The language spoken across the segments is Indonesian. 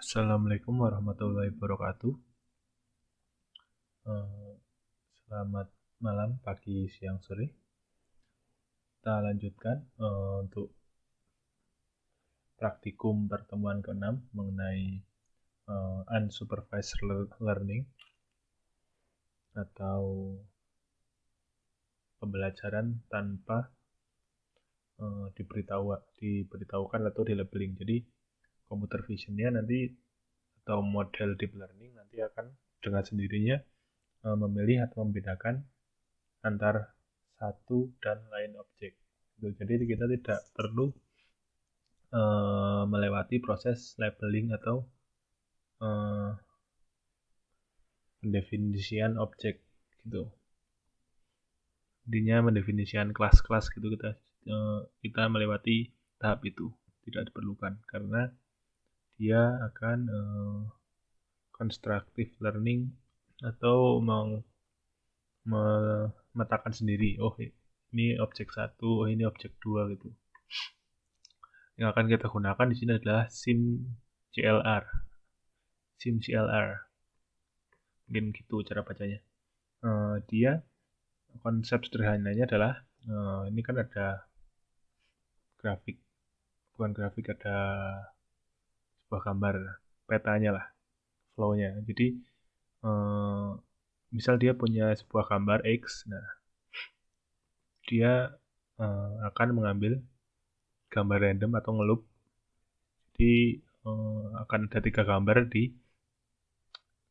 Assalamualaikum warahmatullahi wabarakatuh. Eh, Selamat malam, pagi, siang, sore. Kita lanjutkan untuk praktikum pertemuan ke-6 mengenai unsupervised learning atau pembelajaran tanpa diberitahukan atau di labeling. Jadi computer vision-nya nanti atau model deep learning nanti akan dengan sendirinya memilih atau membedakan antar satu dan lain objek. Jadi kita tidak perlu melewati proses labeling atau pendefinisian objek gitu. Intinya mendefinisikan kelas-kelas gitu kita melewati tahap itu tidak diperlukan karena dia akan constructive learning atau memetakan sendiri. Oh, ini objek 1, oh ini objek 2 gitu. Yang akan kita gunakan di sini adalah SimCLR. Mungkin gitu cara bacanya. Dia konsep sederhananya adalah ini kan ada grafik, bukan grafik, ada sebuah gambar petanya lah, flow-nya. Jadi misal dia punya sebuah gambar X, nah dia akan mengambil gambar random atau ngeloop. Jadi akan ada 3 gambar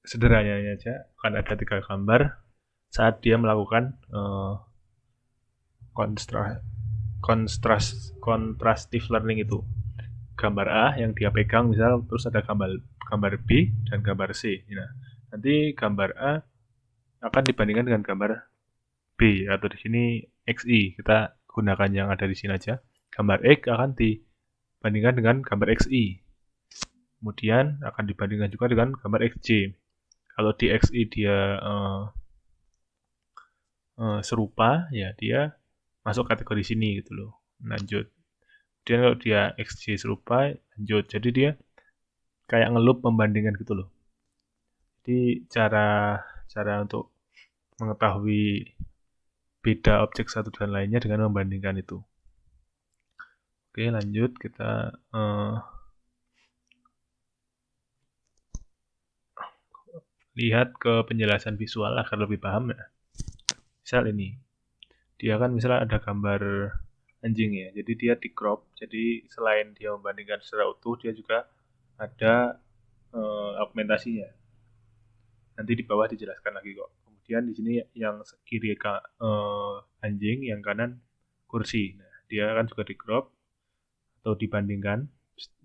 sederhananya aja akan ada 3 gambar saat dia melakukan contrastive learning itu. Gambar A yang dia pegang misal, terus ada gambar B dan gambar C. Nah, nanti gambar A akan dibandingkan dengan gambar B atau di sini XI. Kita gunakan yang ada di sini aja. Gambar X akan dibandingkan dengan gambar XI. Kemudian akan dibandingkan juga dengan gambar XJ. Kalau di XI dia serupa, ya dia masuk kategori sini gitu loh. Lanjut. Kemudian kalau dia XJ serupa, lanjut. Jadi dia kayak ngeloop membandingkan gitu loh. Jadi cara untuk mengetahui beda objek satu dan lainnya dengan membandingkan itu. Oke, lanjut kita lihat ke penjelasan visual agar lebih paham ya. Misal ini, dia kan misalnya ada gambar anjing ya, jadi dia di crop, jadi selain dia membandingkan secara utuh, dia juga ada augmentasinya. Nanti di bawah dijelaskan lagi kok. Kemudian di sini yang kiri anjing, yang kanan kursi. Nah, dia kan juga di crop atau dibandingkan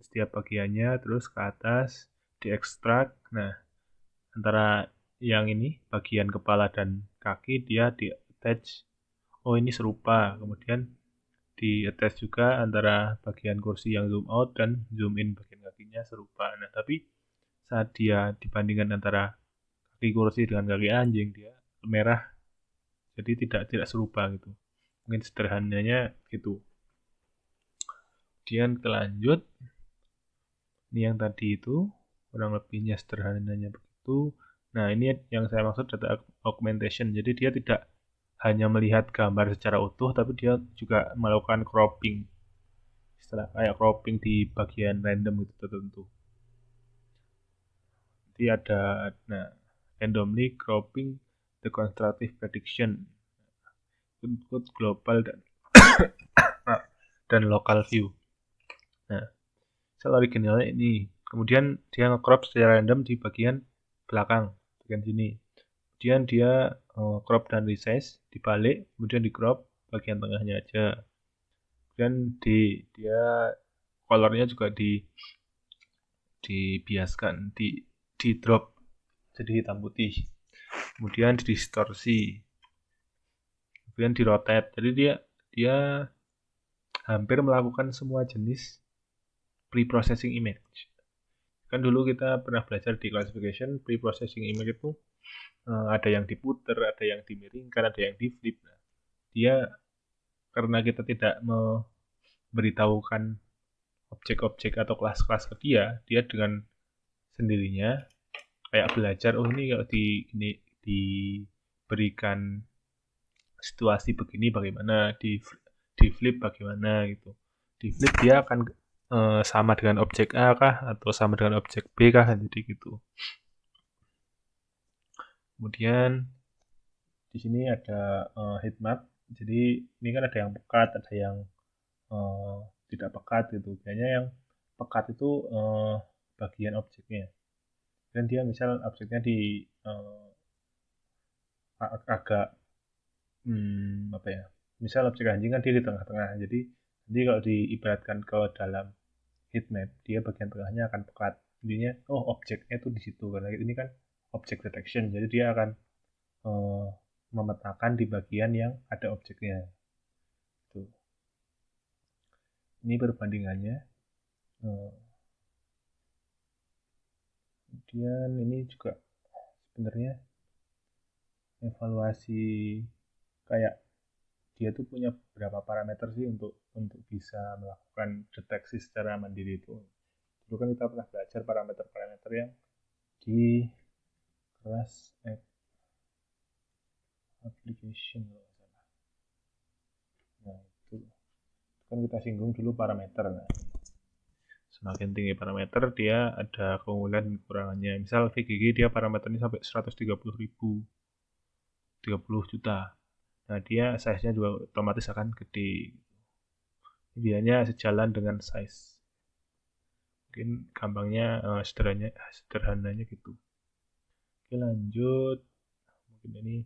setiap bagiannya, terus ke atas diekstrak. Nah, antara yang ini bagian kepala dan kaki dia di attach. Oh, ini serupa. Kemudian di attach juga antara bagian kursi yang zoom out dan zoom in bagian kakinya serupa. Nah, tapi saat dia dibandingkan antara kaki kursi dengan kaki anjing, dia merah, jadi tidak serupa gitu. Mungkin sederhananya gitu. Kemudian kita lanjut. Ini yang tadi itu kurang lebihnya sederhananya begitu. Nah, ini yang saya maksud data augmentation. Jadi dia tidak hanya melihat gambar secara utuh, tapi dia juga melakukan cropping. Istilah kayak cropping di bagian random itu tertentu. Jadi ada randomly cropping the constructive prediction, include global dan local view. Nah, sel originalnya ini. Kemudian dia nge-crop secara random di bagian belakang, bagian sini. Kemudian dia crop dan resize dibalik, kemudian di crop bagian tengahnya aja. Kemudian dia colornya juga dibiaskan, di drop jadi hitam putih. Kemudian didistorsi. Kemudian di rotate. Jadi dia hampir melakukan semua jenis pre-processing image. Kan dulu kita pernah belajar di classification, pre-processing image itu ada yang diputer, ada yang dimiringkan, ada yang di flip. Nah, dia karena kita tidak memberitahukan objek-objek atau kelas-kelas ke dia dengan sendirinya, kayak belajar, oh ini kalau diberikan situasi begini bagaimana, di flip bagaimana gitu. Di flip dia akan sama dengan objek A kah atau sama dengan objek B kah, jadi gitu. Kemudian di sini ada heat map. Jadi ini kan ada yang pekat, ada yang tidak pekat gitu. Biasanya yang pekat itu bagian objeknya. Dan dia misal objeknya di agak apa ya? Misal objek anjing kan dia di tengah-tengah. Jadi nanti kalau diibaratkan ke dalam heat map, dia bagian tengahnya akan pekat. Intinya, oh objeknya itu di situ karena ini kan object detection. Jadi dia akan memetakan di bagian yang ada objeknya. Tuh. Ini perbandingannya. Kemudian ini juga sebenarnya evaluasi kayak dia tuh punya berapa parameter sih untuk bisa melakukan deteksi secara mandiri itu. Dulu kan kita pernah belajar parameter-parameter yang di kelas application. Nah, itu kan kita singgung dulu parameter. Nah, semakin tinggi parameter dia ada keunggulan dan kekurangannya. Misal VGG dia parameternya sampai 130.000, 30 juta. Nah, dia size-nya juga otomatis akan gede. Idealnya sejalan dengan size. Mungkin gampangnya sederhananya gitu. Oke, lanjut. Mungkin ini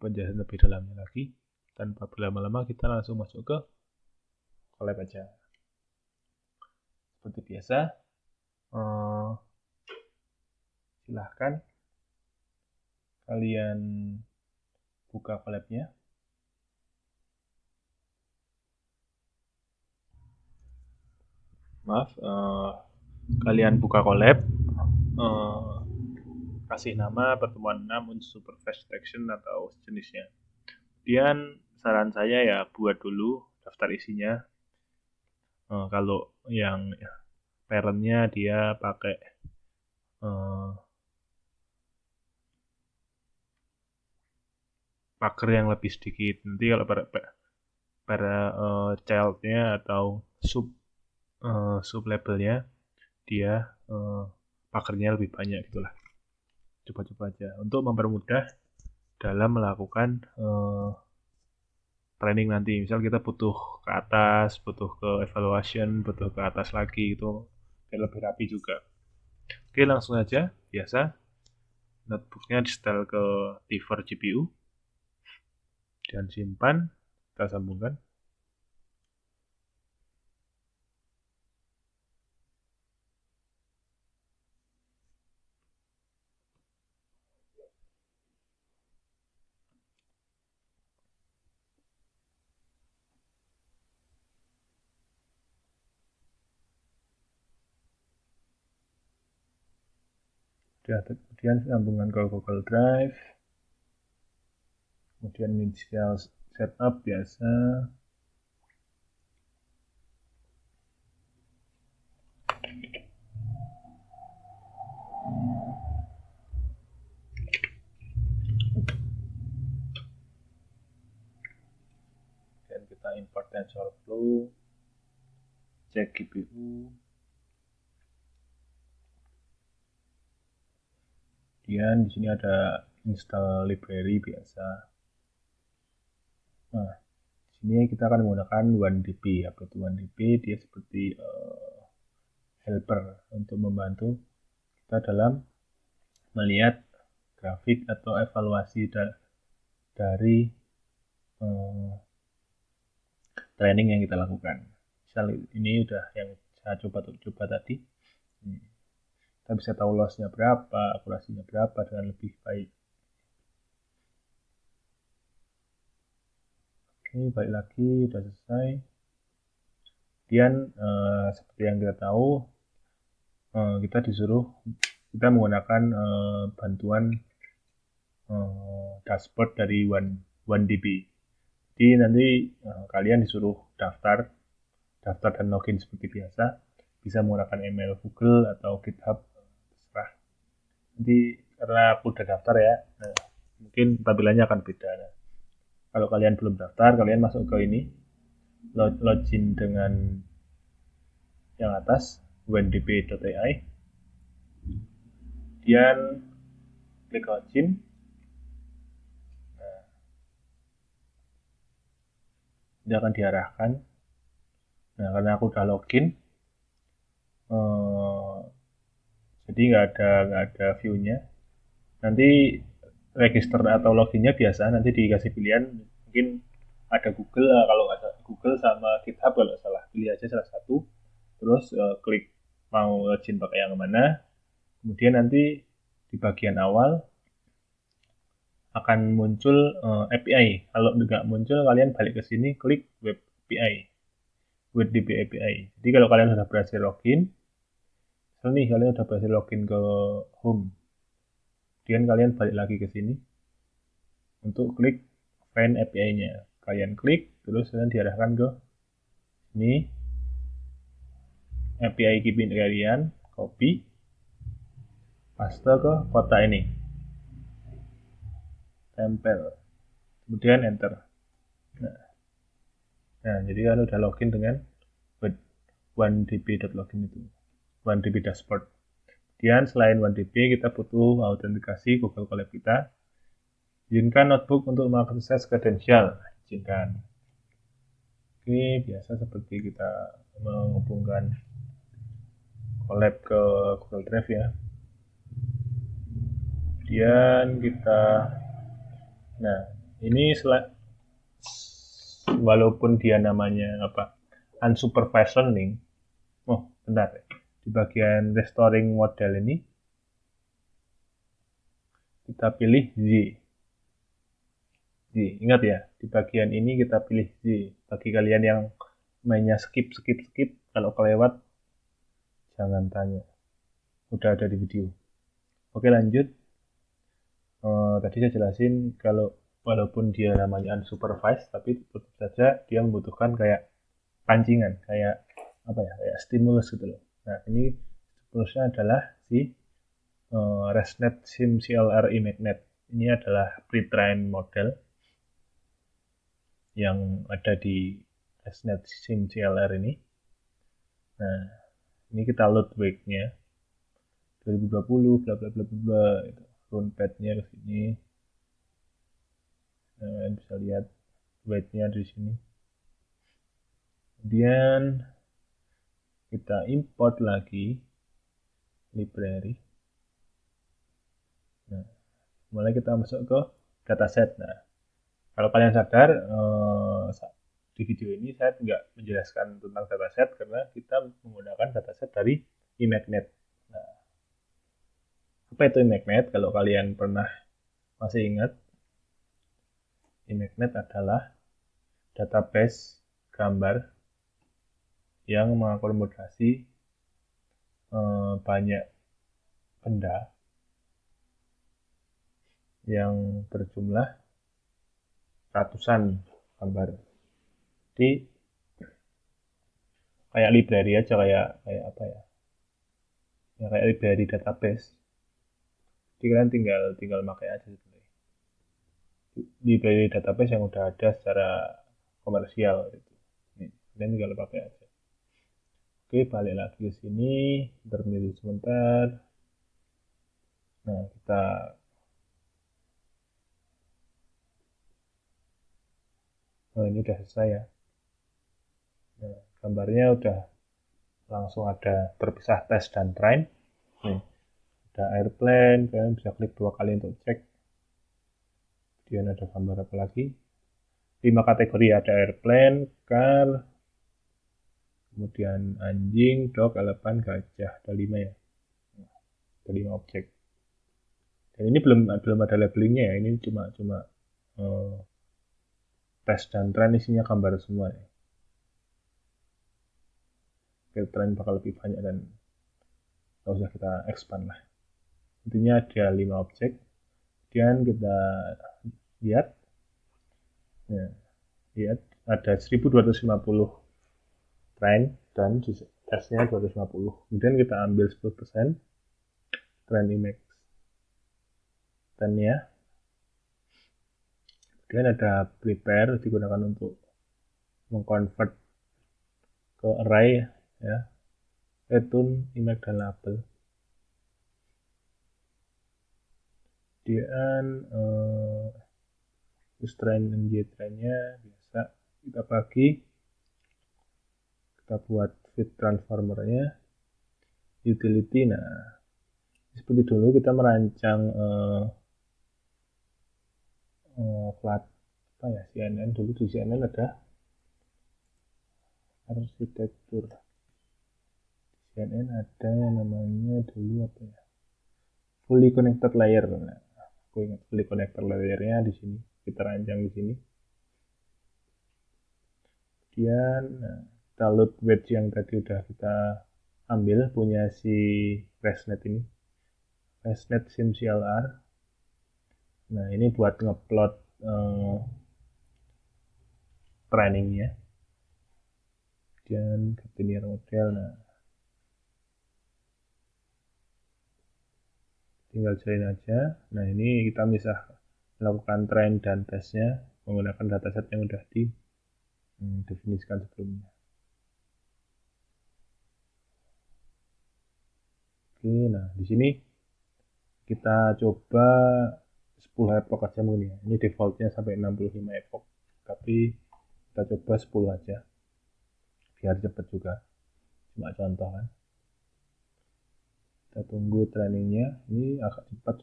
penjelasan lebih dalamnya lagi. Tanpa berlama-lama kita langsung masuk ke collab aja. Seperti biasa, silahkan kalian buka collab-nya. Maaf, kalian buka collab, kasih nama pertemuan 6 untuk supervised detection atau sejenisnya. Kemudian saran saya ya buat dulu daftar isinya. Kalau yang parentnya dia pakai pagar yang lebih sedikit. Nanti kalau para childnya atau sub labelnya dia pagarnya lebih banyak gitulah. Coba-coba aja untuk mempermudah dalam melakukan training nanti. Misal kita butuh ke atas, butuh ke evaluation, butuh ke atas lagi itu biar lebih rapi juga. Oke, langsung aja. Biasa notebooknya di setel ke T4 GPU dan simpan. Kita sambungkan. Kemudian sambungan ke Google Drive, kemudian initial setup biasa, dan kita import TensorFlow, cek GPU, kemudian di sini ada install library biasa. Nah, di sini kita akan menggunakan OneDB. Apa itu OneDB? Dia seperti helper untuk membantu kita dalam melihat grafik atau evaluasi dari training yang kita lakukan. Misal ini udah yang saya coba tadi. Kita bisa tahu loss-nya berapa, akurasinya berapa dengan lebih baik. Oke, balik lagi, udah selesai. Kemudian seperti yang kita tahu, kita menggunakan bantuan dashboard dari OneDB. Jadi nanti kalian disuruh daftar dan login seperti biasa. Bisa menggunakan email Google atau GitHub Nanti karena aku udah daftar ya, nah, mungkin tampilannya akan beda. Nah, kalau kalian belum daftar, kalian masuk ke ini, login dengan yang atas, wndp.ai, kemudian klik login. Nah, dia akan diarahkan. Nah, karena aku udah login, jadi nggak ada view-nya. Nanti register atau loginnya biasa, nanti dikasih pilihan, mungkin ada Google, kalau nggak salah Google sama GitHub kalau nggak salah, pilih aja salah satu, terus klik mau login pakai yang mana, kemudian nanti di bagian awal akan muncul API. Kalau nggak muncul, kalian balik ke sini, klik Web API, WebDB API. Jadi kalau kalian sudah berhasil login, misalnya nih kalian sudah berhasil login ke home, kemudian kalian balik lagi ke sini untuk klik find API-nya. Kalian klik, terus kalian diarahkan ke ini, API keeping kalian, copy, paste ke kotak ini, tempel, kemudian enter. Nah, jadi kalian udah login dengan OneDB.login itu, OneDB dashboard. Kemudian selain OneDB, kita butuh autentikasi Google Colab kita. Izinkan notebook untuk mengakses kredensial. Izinkan. Oke, biasa seperti kita menghubungkan Colab ke Google Drive ya. Kemudian kita, nah ini walaupun dia namanya apa, unsupervised learning. Oh, bentar. Di bagian restoring model ini kita pilih Z. Ingat ya, di bagian ini kita pilih Z. Bagi kalian yang mainnya skip, kalau kelewat jangan tanya. Udah ada di video. Oke, lanjut. Tadi saya jelasin kalau walaupun dia namanya unsupervised, tapi tetap saja dia membutuhkan kayak pancingan, kayak apa ya, kayak stimulus gitu loh. Nah, ini stimulusnya adalah si ResNet Sim CLR IMagnet. Ini adalah pre-trained model yang ada di ResNet Sim CLR ini. Nah, ini kita load wake-nya 2020 bla bla bla bla, itu runpad-nya ke sini. Nah, bisa lihat weight-nya di sini. Kemudian kita import lagi library. Nah, mulai kita masuk ke dataset. Nah, kalau kalian sadar, di video ini saya nggak menjelaskan tentang dataset karena kita menggunakan dataset dari IMagnet. Nah, apa itu IMagnet? Kalau kalian pernah masih ingat, IMagnet adalah database gambar yang mengakomodasi banyak benda yang berjumlah ratusan gambar. Jadi kayak library aja, kayak apa ya? Ya kayak library database. Jadi kalian tinggal pakai aja gitu. Library database yang udah ada secara komersial gitu. Nih, kalian tinggal pakai aja. Oke, balik lagi ke sini, berhenti sebentar. Nah, kita ini udah selesai ya. Nah, gambarnya udah langsung ada terpisah test dan train. Nih, ada airplane, kalian bisa klik 2 kali untuk cek. Kemudian ada gambar apa lagi? 5 kategori, ada airplane, car, kemudian anjing, dog, elephant, gajah, ada 5 ya. Ada 5 objek. Dan ini belum ada labelingnya ya, ini cuma test dan train, isinya gambar semua ya. Train bakal lebih banyak dan nggak usah kita expand lah. Intinya ada 5 objek. Kemudian kita lihat, ya, lihat ada 1250 train dan S-nya 250. Kemudian kita ambil 10% train image. nya. Kemudian ada prepare, digunakan untuk mengconvert ke array ya, return, image, dan label. Kemudian train dan jtrain-nya biasa kita bagi, kita buat fit transformer-nya, utility. Nah, seperti dulu kita merancang plat apa ya, CNN. Dulu di CNN ada arsitektur CNN, ada yang namanya dulu apa ya, fully connected layer. Nah, aku ingat fully connected layernya di sini, kita rancang di sini. Kemudian kita load wedge yang tadi udah kita ambil punya si ResNet ini, ResNet SimCLR. Nah, ini buat ngeplot trainingnya. Kemudian linear model. Nah, tinggal join aja. Nah, ini kita bisa melakukan train dan tesnya menggunakan dataset yang udah didefinisikan sebelumnya. Oke, nah di sini kita coba 10 epoch aja mungkin ya. Ini defaultnya sampai 65 epoch, tapi kita coba 10 aja biar cepet juga, cuma contoh kan. Kita tunggu trainingnya, ini agak cepat.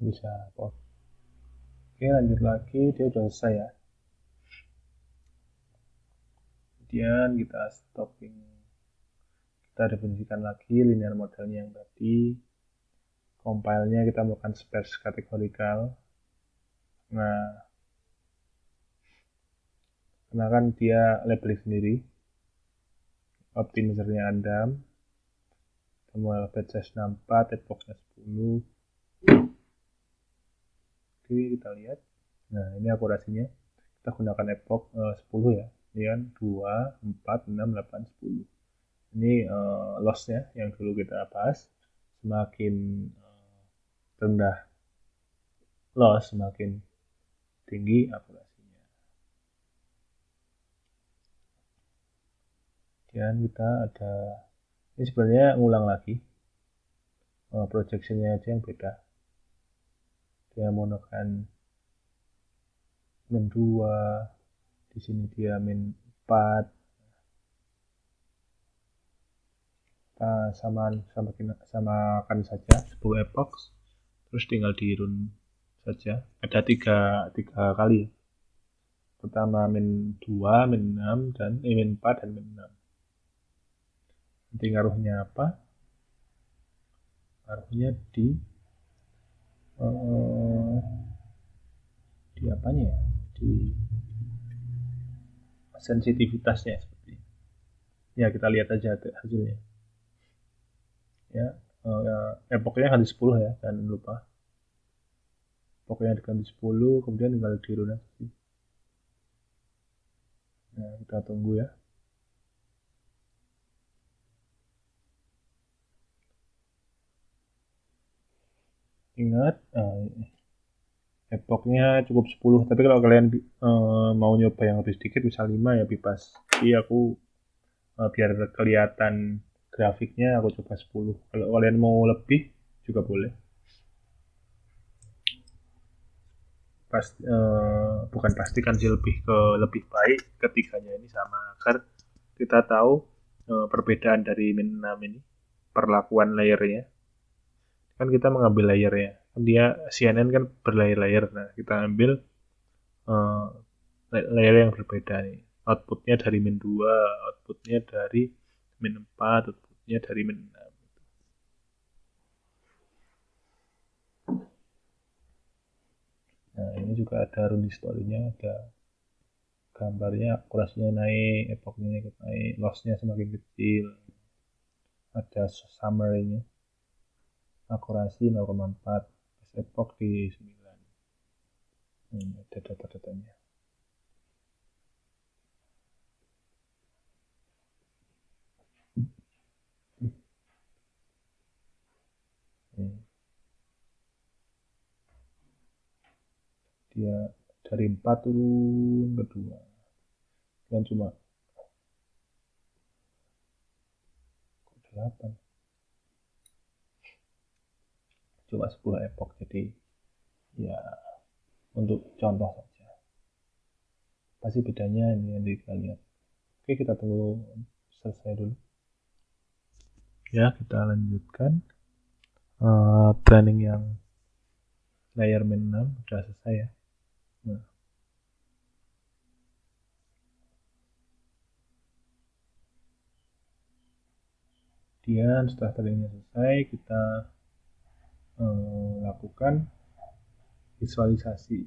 Bisa pause. Oke, lanjut lagi, dia udah selesai ya. Kemudian kita stopping, kita definisikan lagi linear modelnya yang tadi. Compile-nya kita melakukan sparse categorical. Nah, karena kan dia labeling sendiri, optimizer-nya Adam, semua batch size 64, epoch-nya 10. Oke, kita lihat. Nah, ini akurasinya. Kita gunakan epoch 10 ya. Ini kan 2, 4, 6, 8, 10. Ini loss-nya yang dulu kita bahas. Semakin rendah loss, semakin tinggi akurasinya. Dan kita ada, ini sebenarnya ngulang lagi, projection-nya aja yang beda. Dia menggunakan min 2, di sini dia min 4. Kita samakan saja 10 epoch, terus tinggal di run saja. Ada tiga kali ya. Pertama min 2, min 6, dan min 4 dan min 6. Nanti ngaruhnya apa? Ngaruhnya di apanya ya? Di sensitivitasnya seperti ini. Ya, kita lihat aja hasilnya. Ya, epochnya ganti 10 ya, jangan lupa. Pokoknya diganti 10, kemudian tinggal di run aja. Nah, kita tunggu ya. Ingat, Epochnya cukup 10, tapi kalau kalian mau nyoba yang lebih sedikit bisa 5 ya bebas. Jadi aku biar kelihatan grafiknya aku coba 10. Kalau kalian mau lebih juga boleh. Bukan pastikan sih, lebih ke lebih baik ketiganya ini sama, agar kita tahu perbedaan dari Min 6 ini, perlakuan layernya. Kan kita mengambil layernya, kan dia CNN kan berlayer-layer, nah kita ambil uh, layer yang berbeda nih, outputnya dari min 2, outputnya dari min 4, outputnya dari min 6. Nah ini juga ada run story-nya, ada gambarnya, akurasinya naik, epochnya naik, lossnya semakin kecil, ada summary-nya, akurasi 0,4, epoch di 9. Ini ada data-datanya. Dia dari 4 turun ke 2, dan cuma 8, cuma 10 epoch. Jadi ya untuk contoh saja, pasti bedanya ini yang kita lihat. Oke, kita tunggu selesai dulu ya, kita lanjutkan. Training yang layer min 6 udah selesai ya. Nah, kemudian setelah trainingnya selesai, kita lakukan visualisasi.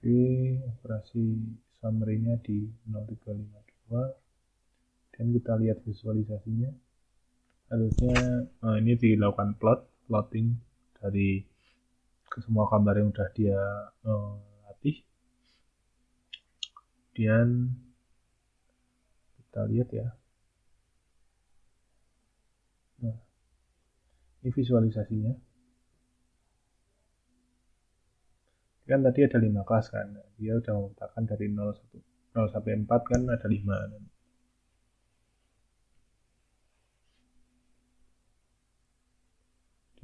Oke, operasi summary-nya di 0352, dan kita lihat visualisasinya. Harusnya ini dilakukan plotting dari ke semua gambar yang udah dia latih. Kemudian kita lihat ya. Nah, ini visualisasinya. Kan tadi ada 5 kelas kan. Dia udah memetakan dari 0 sampai 4 kan ada 5.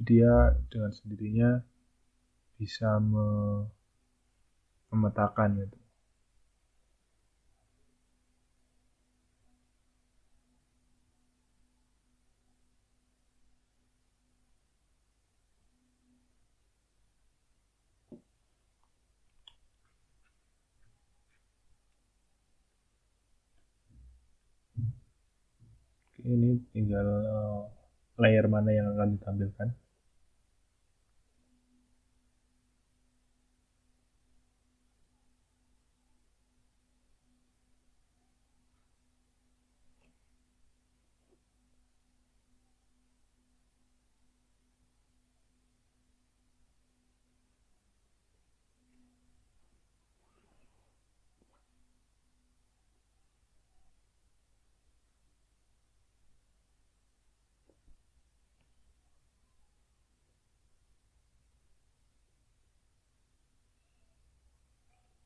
Jadi dia dengan sendirinya bisa memetakan gitu. Ini tinggal layer mana yang akan ditampilkan.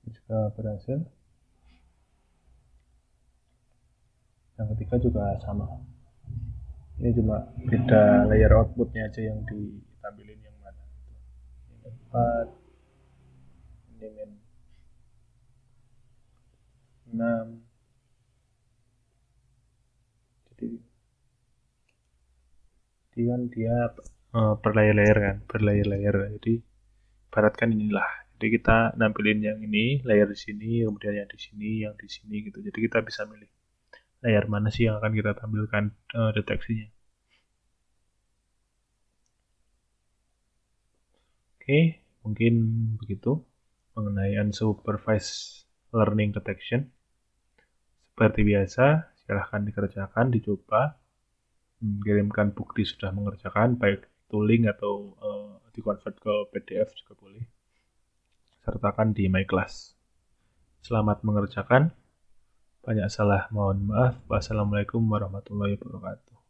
Jika berhasil, yang ketiga juga sama. Ini cuma beda layer outputnya aja yang ditampilin yang mana. Ini 4, ini min 6. Jadi dia berlayer-layer kan, berlayer-layer. Jadi ibaratkan inilah. Jadi kita nampilin yang ini, layer di sini, kemudian yang di sini, yang di sini gitu. Jadi kita bisa milih layer mana sih yang akan kita tampilkan deteksinya. Oke, mungkin begitu mengenai unsupervised learning detection. Seperti biasa, silahkan dikerjakan, dicoba, kirimkan bukti sudah mengerjakan, baik itu link atau dikonvert ke PDF juga boleh. Sertakan di my class. Selamat mengerjakan. Banyak salah, mohon maaf. Wassalamualaikum warahmatullahi wabarakatuh.